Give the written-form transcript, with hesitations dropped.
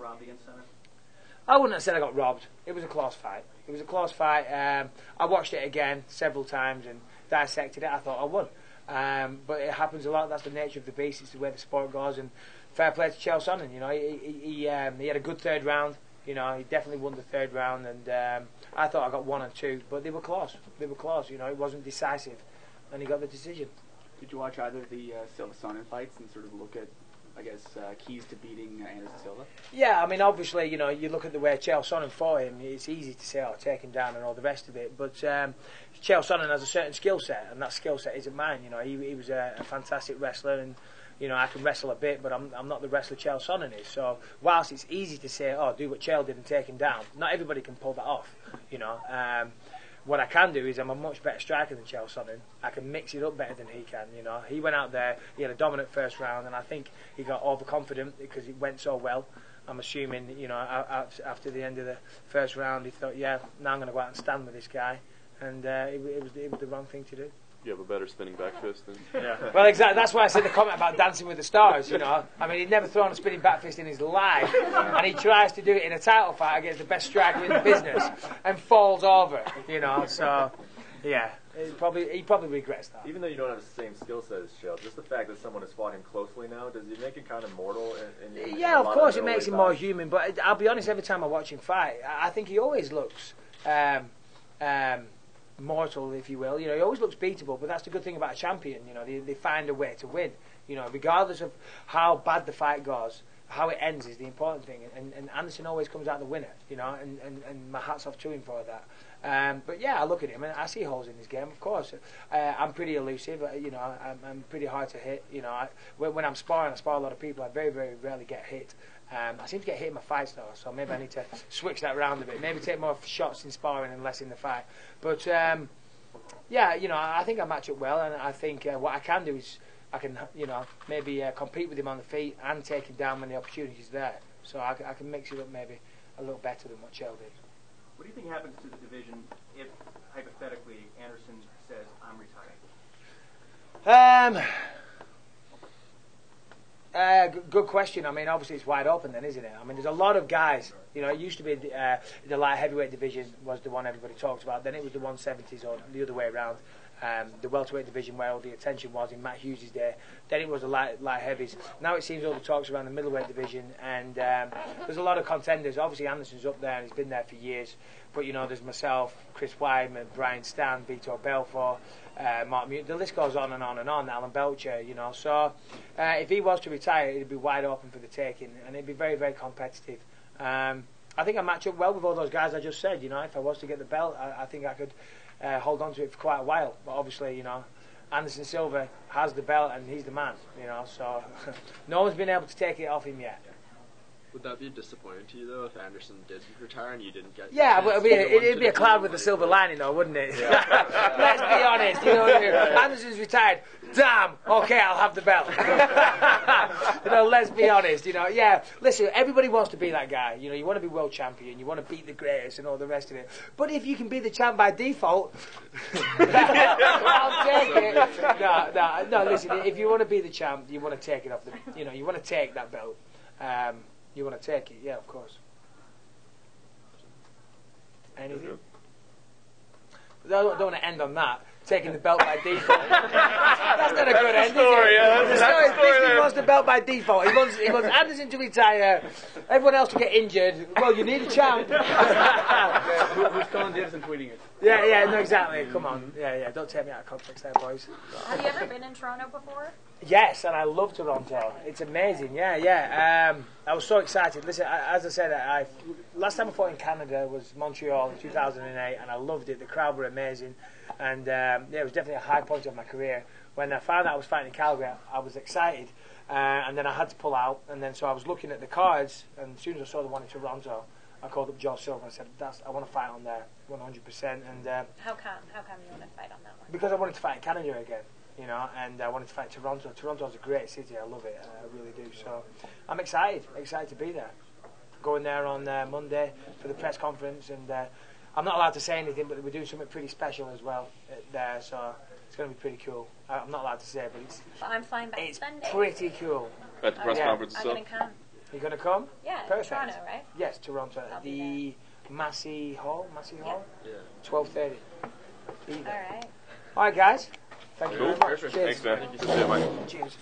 robbed against Stann? I wouldn't have said I got robbed. It was a close fight. It was a close fight. I watched it again several times and dissected it. I thought I won. But it happens a lot. That's the nature of the beast. It's the way the sport goes. And fair play to Chael Sonnen. You know, he had a good third round. You know, he definitely won the third round. And I thought I got 1 and 2, but they were close. They were close. You know, it wasn't decisive, and he got the decision. Did you watch either of the Silva Sonnen fights and sort of look at, I guess, keys to beating Anderson Silva? Yeah, I mean, obviously, you know, you look at the way Chael Sonnen fought him, it's easy to say, oh, take him down and all the rest of it. But Chael Sonnen has a certain skill set, and that skill set isn't mine. You know, he was a fantastic wrestler, and, you know, I can wrestle a bit, but I'm not the wrestler Chael Sonnen is. So, whilst it's easy to say, oh, do what Chael did and take him down, not everybody can pull that off, you know. What I can do is I'm a much better striker than Chael Sonnen. I can mix it up better than he can, you know. He went out there, he had a dominant first round, and I think he got overconfident because it went so well. I'm assuming, you know, after the end of the first round, he thought, yeah, now I'm going to go out and stand with this guy. And it was the wrong thing to do. You have a better spinning back fist than... Yeah. Well, exactly. That's why I said the comment about Dancing with the Stars, you know. I mean, he'd never thrown a spinning back fist in his life. And he tries to do it in a title fight against the best striker in the business and falls over, you know. So, yeah, he probably regrets that. Even though you don't have the same skill set as Chael, just the fact that someone has fought him closely now, does it make it kind of mortal? Yeah, of course it makes him more human. But I'll be honest, every time I watch him fight, I think he always looks... mortal, if you will. You know, he always looks beatable, but that's the good thing about a champion. You know, they find a way to win. You know, regardless of how bad the fight goes, how it ends is the important thing. And Anderson always comes out the winner. You know, and my hat's off to him for that. But yeah, I look at him and I see holes in his game. Of course, I'm pretty elusive. You know, I'm pretty hard to hit. You know, when I'm sparring, I spar a lot of people. I very, very rarely get hit. I seem to get hit in my fights though, so maybe I need to switch that round a bit. Maybe take more shots in sparring and less in the fight. But yeah, you know, I think I match up well, and I think what I can do is I can, you know, maybe compete with him on the feet and take him down when the opportunity's there. So I can mix it up maybe a little better than what Chael did. What do you think happens to the division if, hypothetically, Anderson says, I'm retiring? Good question. I mean, obviously it's wide open then, isn't it? I mean, there's a lot of guys. You know, it used to be the light heavyweight division was the one everybody talked about. Then it was the 170s, or the other way around. The welterweight division where all the attention was in Matt Hughes' day. Then it was the light heavies. Now it seems all the talks around the middleweight division, and there's a lot of contenders. Obviously Anderson's up there and he's been there for years. But you know, there's myself, Chris Weidman, Brian Stann, Vitor Belfort, Mark Mute. The list goes on and on and on. Alan Belcher, you know. So if he was to retire, it'd be wide open for the taking, and it'd be very, very competitive. I think I match up well with all those guys I just said. You know, if I was to get the belt, I think I could hold on to it for quite a while. But obviously, you know, Anderson Silva has the belt and he's the man. You know, so no one's been able to take it off him yet. Would that be disappointing to you, though, if Anderson did retire and you didn't get... Yeah, it'd be a cloud with a silver lining, though, wouldn't it? Yeah. Let's be honest. You know, Anderson's retired. Damn, okay, I'll have the belt. You know, let's be honest. You know, yeah, listen, everybody wants to be that guy. You know, you want to be world champion, you want to beat the greatest and all the rest of it. But if you can be the champ by default, I'll take it. No, listen, if you want to be the champ, you want to take it off the... You know, you want to take that belt. You want to take it, yeah, of course. Anything? I don't want to end on that. Taking the belt by default. That's not a good end, is it? The story is Bisping wants the belt by default. He wants Anderson to retire, everyone else to get injured. Well, you need a champ. Who's calling this and tweeting it? Yeah, no, exactly. Come on. Yeah, don't take me out of context there, boys. Have you ever been in Toronto before? Yes, and I love Toronto. It's amazing, yeah. I was so excited. Listen, as I said, last time I fought in Canada was Montreal in 2008, and I loved it. The crowd were amazing, and it was definitely a high point of my career. When I found out I was fighting in Calgary, I was excited, and then I had to pull out, and then so I was looking at the cards, and as soon as I saw the one in Toronto, I called up Joe Silva and I said, I want to fight on there, 100%. And how come you want to fight on that one? Because I wanted to fight in Canada again. You know, and I wanted to fight Toronto. Toronto's a great city. I love it. I really do. So I'm excited to be there. Going there on Monday for the press conference, and I'm not allowed to say anything, but we're doing something pretty special as well there. So it's going to be pretty cool. I'm not allowed to say, but I'm flying back Sunday. It's pretty cool. At the press conference I'm going to come. You going to come? Yeah, Perfect. Toronto, right? Yes, Toronto. I'll be The Massey Hall. Yeah. 12:30. All right. All right, guys. Thank you very much. Perfect. Cheers. Thanks, man. Thank you so much. Cheers.